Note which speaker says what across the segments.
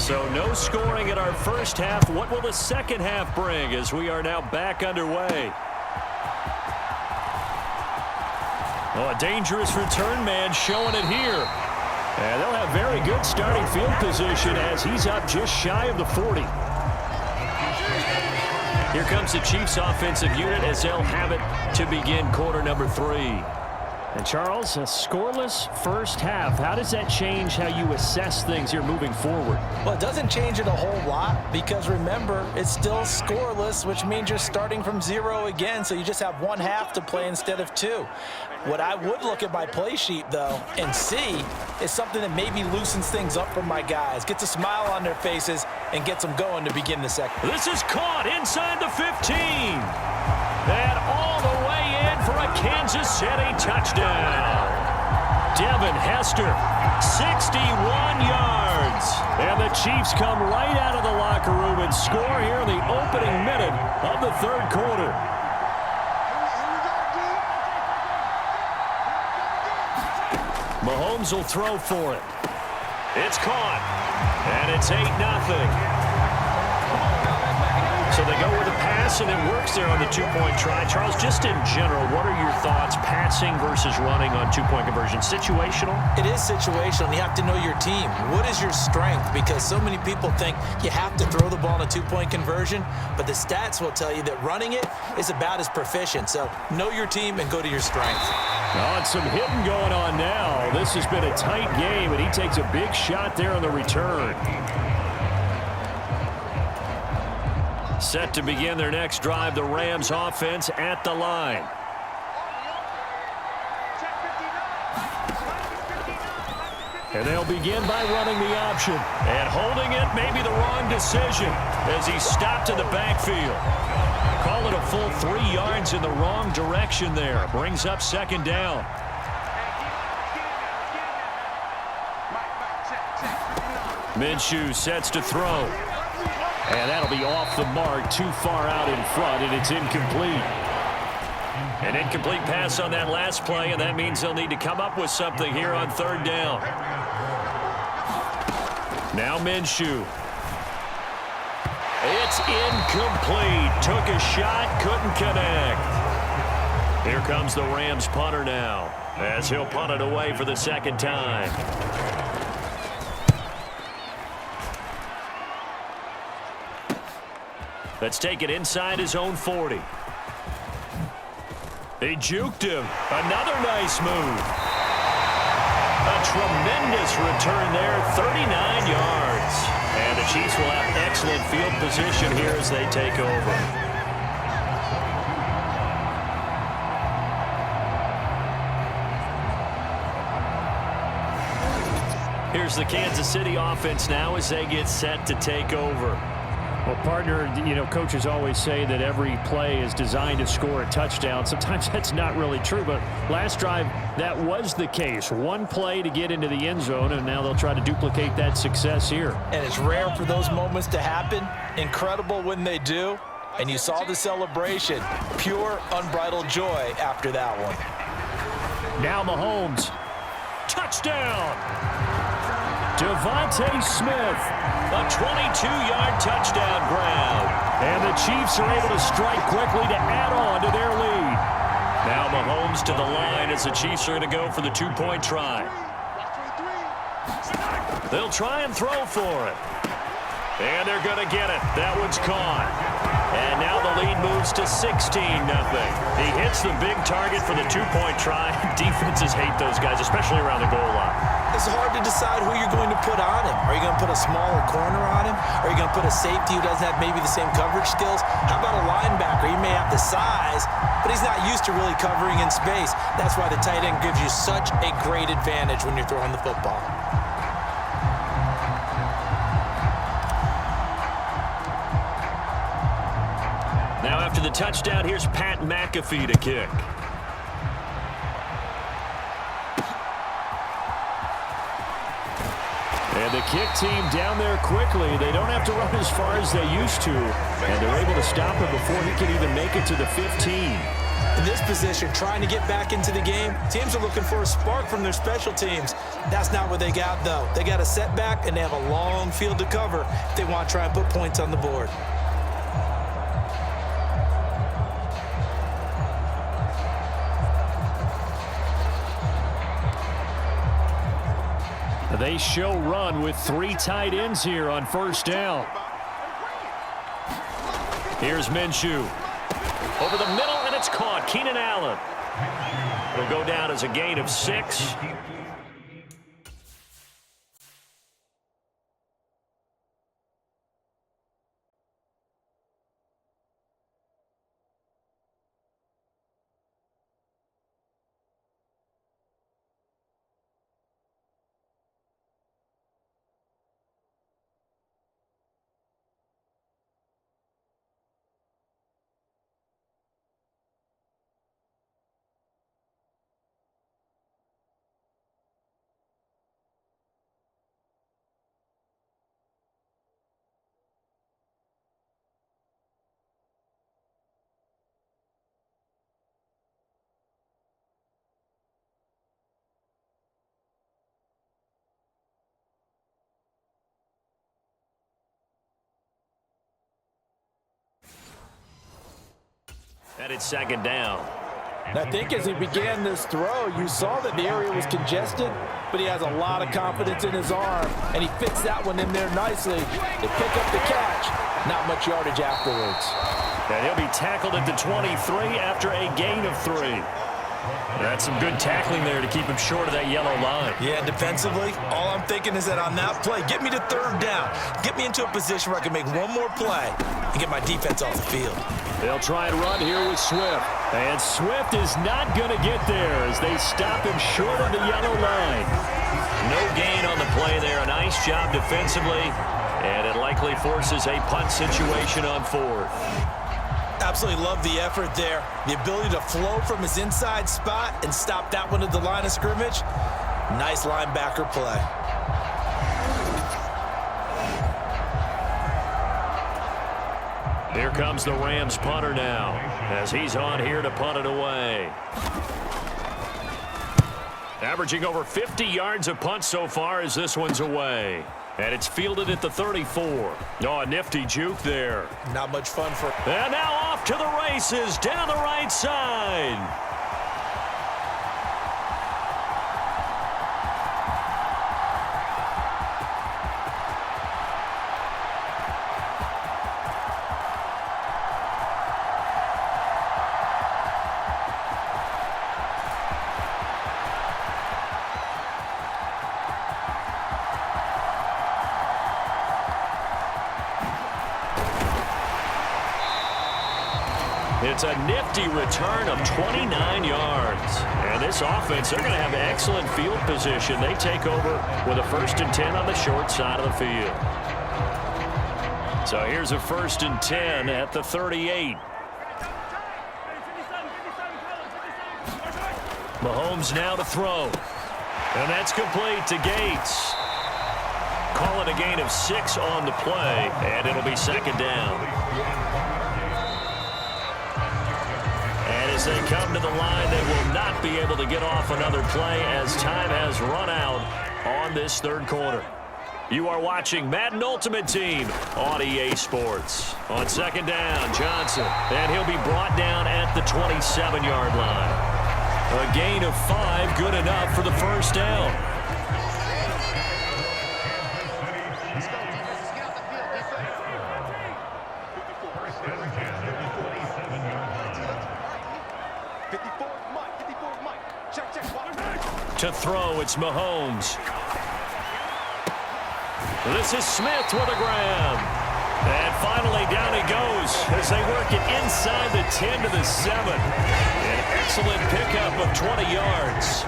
Speaker 1: So no scoring in our first half. What will the second half bring as we are now back underway? Oh, a dangerous return man showing it here. And they'll have very good starting field position as he's up just shy of the 40. Here comes the Chiefs offensive unit as they'll have it to begin quarter number 3.
Speaker 2: And Charles, a scoreless first half. How does that change how you assess things here moving forward?
Speaker 3: Well, it doesn't change it a whole lot because remember, it's still scoreless, which means you're starting from 0 again, so you just have one half to play instead of 2. What I would look at my play sheet, though, and see is something that maybe loosens things up for my guys, gets a smile on their faces, and gets them going to begin the second.
Speaker 1: This is caught inside the 15. And all the way in for a Kansas City touchdown. Devin Hester, 61 yards. And the Chiefs come right out of the locker room and score here in the opening minute of the third quarter. Mahomes will throw for it. It's caught. And it's 8-0. So they go with a pass, and it works there on the two-point try. Charles, just in general, what are your thoughts, passing versus running on two-point conversion? Situational?
Speaker 3: It is situational, and you have to know your team. What is your strength? Because so many people think you have to throw the ball in a two-point conversion, but the stats will tell you that running it is about as proficient. So know your team and go to your strength.
Speaker 1: Oh, and some hitting going on now. This has been a tight game, and he takes a big shot there on the return. Set to begin their next drive, the Rams offense at the line. And they'll begin by running the option. And holding it, maybe the wrong decision as he stopped in the backfield. Call it a full 3 yards in the wrong direction there. Brings up second down. Minshew sets to throw. And that'll be off the mark, too far out in front, and it's incomplete. An incomplete pass on that last play, and that means they'll need to come up with something here on third down. Now Minshew. It's incomplete. Took a shot, couldn't connect. Here comes the Rams punter now, as he'll punt it away for the second time. Let's take it inside his own 40. They juked him. Another nice move. A tremendous return there, 39 yards. And the Chiefs will have excellent field position here as they take over. Here's the Kansas City offense now as they get set to take over.
Speaker 2: Well, partner, coaches always say that every play is designed to score a touchdown. Sometimes that's not really true, but last drive, that was the case. One play to get into the end zone, and now they'll try to duplicate that success here.
Speaker 3: And it's rare for those moments to happen. Incredible when they do. And you saw the celebration. Pure, unbridled joy after that one.
Speaker 2: Now Mahomes.
Speaker 1: Touchdown! Devontae Smith. A 22-yard touchdown grab.
Speaker 2: And the Chiefs are able to strike quickly to add on to their lead.
Speaker 1: Now Mahomes to the line as the Chiefs are going to go for the two-point try. They'll try and throw for it. And they're going to get it. That one's caught. And now the lead moves to 16-0. He hits the big target for the two-point try. Defenses hate those guys, especially around the goal line.
Speaker 3: It's hard to decide who you're going to put on him. Are you going to put a smaller corner on him? Are you going to put a safety who doesn't have maybe the same coverage skills? How about a linebacker? He may have the size, but he's not used to really covering in space. That's why the tight end gives you such a great advantage when you're throwing the football.
Speaker 1: Now after the touchdown, here's Pat McAfee to kick. And the kick team down there quickly. They don't have to run as far as they used to. And they're able to stop him before he can even make it to the 15.
Speaker 3: In this position, trying to get back into the game, teams are looking for a spark from their special teams. That's not what they got, though. They got a setback, and they have a long field to cover if they want to try and put points on the board.
Speaker 2: They show run with 3 tight ends here on first down. Here's Minshew.
Speaker 1: Over the middle, and it's caught. Keenan Allen. It'll go down as a gain of 6. And it's second down.
Speaker 3: And I think as he began this throw, you saw that the area was congested, but he has a lot of confidence in his arm, and he fits that one in there nicely. They pick up the catch. Not much yardage afterwards.
Speaker 2: And he'll be tackled at the 23 after a gain of 3. That's some good tackling there to keep him short of that yellow line.
Speaker 3: Yeah, defensively, all I'm thinking is that on that play, get me to third down. Get me into a position where I can make one more play and get my defense off the field.
Speaker 2: They'll try and run here with Swift. And Swift is not going to get there as they stop him short of the yellow line.
Speaker 1: No gain on the play there. A nice job defensively. And it likely forces a punt situation on 4th.
Speaker 3: Absolutely love the effort there. The ability to flow from his inside spot and stop that one at the line of scrimmage. Nice linebacker play.
Speaker 1: Here comes the Rams punter now as he's on here to punt it away. Averaging over 50 yards a punt so far as this one's away. And it's fielded at the 34. Oh, a nifty juke there.
Speaker 3: Not much fun for...
Speaker 1: And now off to the races down the right side. It's a nifty return of 29 yards. And this offense, they're going to have excellent field position. They take over with a 1st and 10 on the short side of the field. So here's a 1st and 10 at the 38. Mahomes now to throw. And that's complete to Gates. Call it a gain of 6 on the play, and it'll be second down. As they come to the line, they will not be able to get off another play as time has run out on this 3rd quarter. You are watching Madden Ultimate Team on EA Sports. On second down, Johnson, and he'll be brought down at the 27-yard line. A gain of 5, good enough for the 1st down. To throw, it's Mahomes. This is Smith with a grab. And finally down he goes as they work it inside the 10 to the 7. An excellent pickup of 20 yards.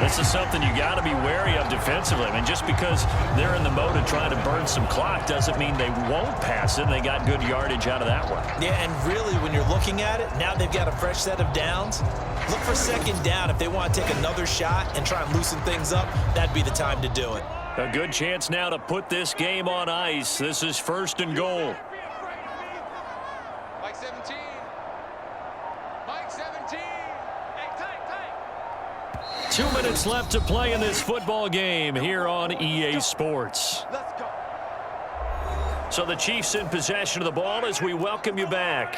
Speaker 1: This is something you got to be wary of defensively. I mean, just because they're in the mode of trying to burn some clock doesn't mean they won't pass it. They got good yardage out of that one.
Speaker 3: Yeah, and really, when you're looking at it, now they've got a fresh set of downs. Look for second down. If they want to take another shot and try and loosen things up, that'd be the time to do it.
Speaker 1: A good chance now to put this game on ice. This is 1st and goal.
Speaker 4: Mike 17. Mike 17.
Speaker 1: 2 minutes left to play in this football game here on EA Sports. So the Chiefs in possession of the ball as we welcome you back.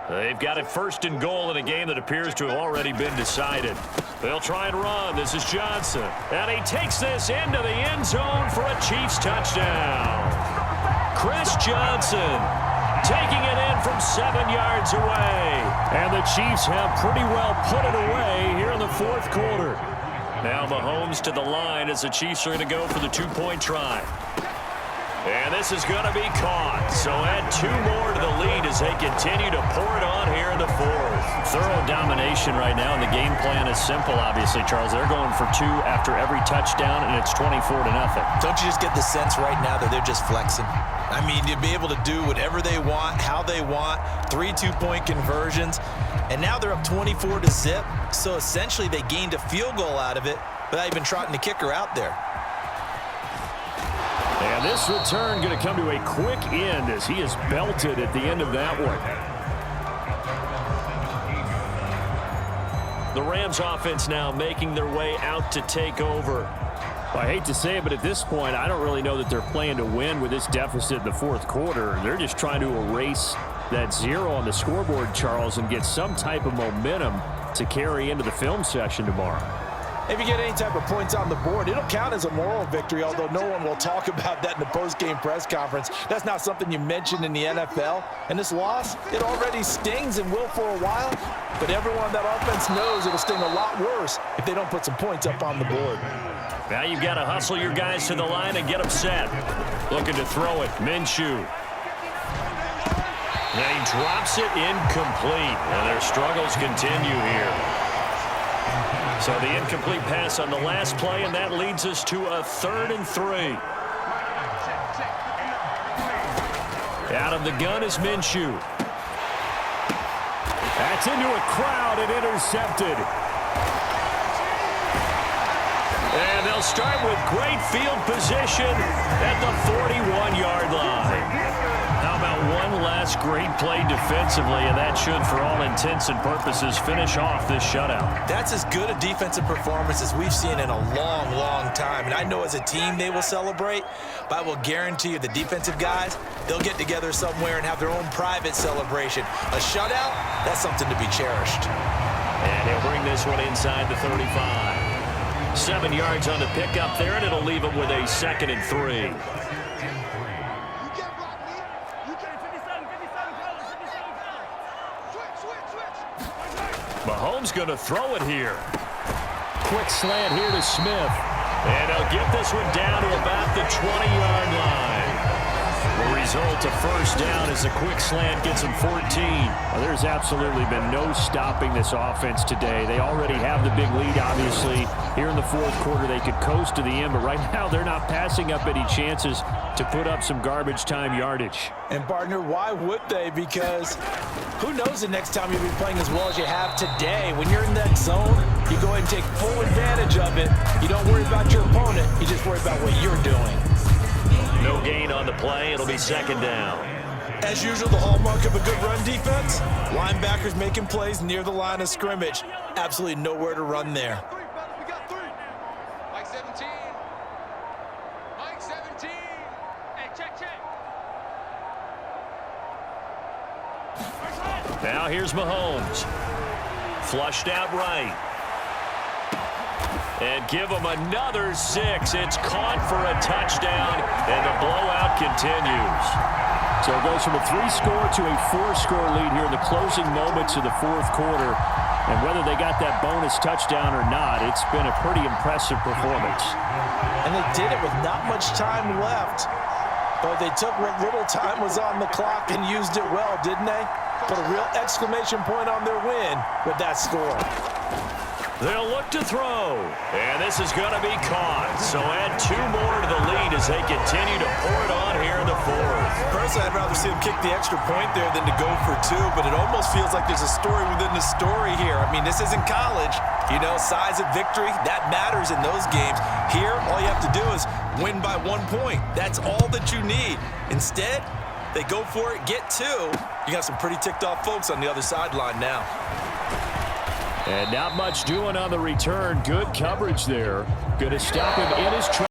Speaker 1: They've got it 1st and goal in a game that appears to have already been decided. They'll try and run. This is Johnson. And he takes this into the end zone for a Chiefs touchdown. Chris Johnson taking it in from 7 yards away. And the Chiefs have pretty well put it away here in the 4th quarter. Now Mahomes to the line as the Chiefs are going to go for the 2-point try. And this is going to be caught. So add 2 more to the lead as they continue to pour it on here in the 4th.
Speaker 2: Thorough domination right now, and the game plan is simple, obviously, Charles. They're going for 2 after every touchdown, and it's 24-0.
Speaker 3: Don't you just get the sense right now that they're just flexing? I mean, you'd be able to do whatever they want, how they want, 3 2-point conversions, and now they're up 24-0. So essentially they gained a field goal out of it without even trotting the kicker out there.
Speaker 2: And this return going to come to a quick end as he is belted at the end of that one.
Speaker 1: The Rams offense now making their way out to take over.
Speaker 2: I hate to say it, but at this point, I don't really know that they're playing to win with this deficit in the 4th quarter. They're just trying to erase that 0 on the scoreboard, Charles, and get some type of momentum to carry into the film session tomorrow.
Speaker 3: If you get any type of points on the board, it'll count as a moral victory, although no one will talk about that in the post-game press conference. That's not something you mentioned in the NFL. And this loss, it already stings and will for a while, but everyone on that offense knows it'll sting a lot worse if they don't put some points up on the board.
Speaker 1: Now you've got to hustle your guys to the line and get them set. Looking to throw it, Minshew. And he drops it incomplete. And their struggles continue here. So the incomplete pass on the last play, and that leads us to a 3rd and 3. Out of the gun is Minshew.
Speaker 2: That's into a crowd and intercepted.
Speaker 1: And they'll start with great field position at the 41-yard line. How about one last great play defensively, and that should, for all intents and purposes, finish off this shutout.
Speaker 3: That's as good a defensive performance as we've seen in a long, long time. And I know as a team they will celebrate, but I will guarantee you the defensive guys, they'll get together somewhere and have their own private celebration. A shutout, that's something to be cherished.
Speaker 1: And he'll bring this one inside the 35. 7 yards on the pickup there, and it'll leave him with a 2nd and 3. Mahomes going to throw it here.
Speaker 2: Quick slant here to Smith.
Speaker 1: And he'll get this one down to about the 20-yard line. The result, a first down as the quick slant gets him 14.
Speaker 2: Well, there's absolutely been no stopping this offense today. They already have the big lead, obviously. Here in the 4th quarter, they could coast to the end, but right now they're not passing up any chances to put up some garbage time yardage.
Speaker 3: And, partner, why would they? Because who knows the next time you'll be playing as well as you have today. When you're in that zone, you go ahead and take full advantage of it. You don't worry about your opponent. You just worry about what you're doing.
Speaker 1: No gain on the play. It'll be 2nd down.
Speaker 3: As usual, the hallmark of a good run defense, linebackers making plays near the line of scrimmage. Absolutely nowhere to run there.
Speaker 1: Now here's Mahomes. Flushed out right. And give him another 6. It's caught for a touchdown, and the blowout continues.
Speaker 2: So it goes from a 3-score to a 4-score lead here in the closing moments of the 4th quarter. And whether they got that bonus touchdown or not, it's been a pretty impressive performance.
Speaker 3: And they did it with not much time left. But they took what little time was on the clock and used it well, didn't they? Put a real exclamation point on their win with that score.
Speaker 1: They'll look to throw, and this is going to be caught. So add 2 more to the lead as they continue to pour it on here in the 4th.
Speaker 3: Personally, I'd rather see them kick the extra point there than to go for 2, but it almost feels like there's a story within the story here. I mean, this isn't college. You know, size of victory, that matters in those games. Here, all you have to do is win by 1 point. That's all that you need. Instead, they go for it, get 2. You got some pretty ticked off folks on the other sideline now.
Speaker 2: And not much doing on the return. Good coverage there. Going to stop him in his tracks.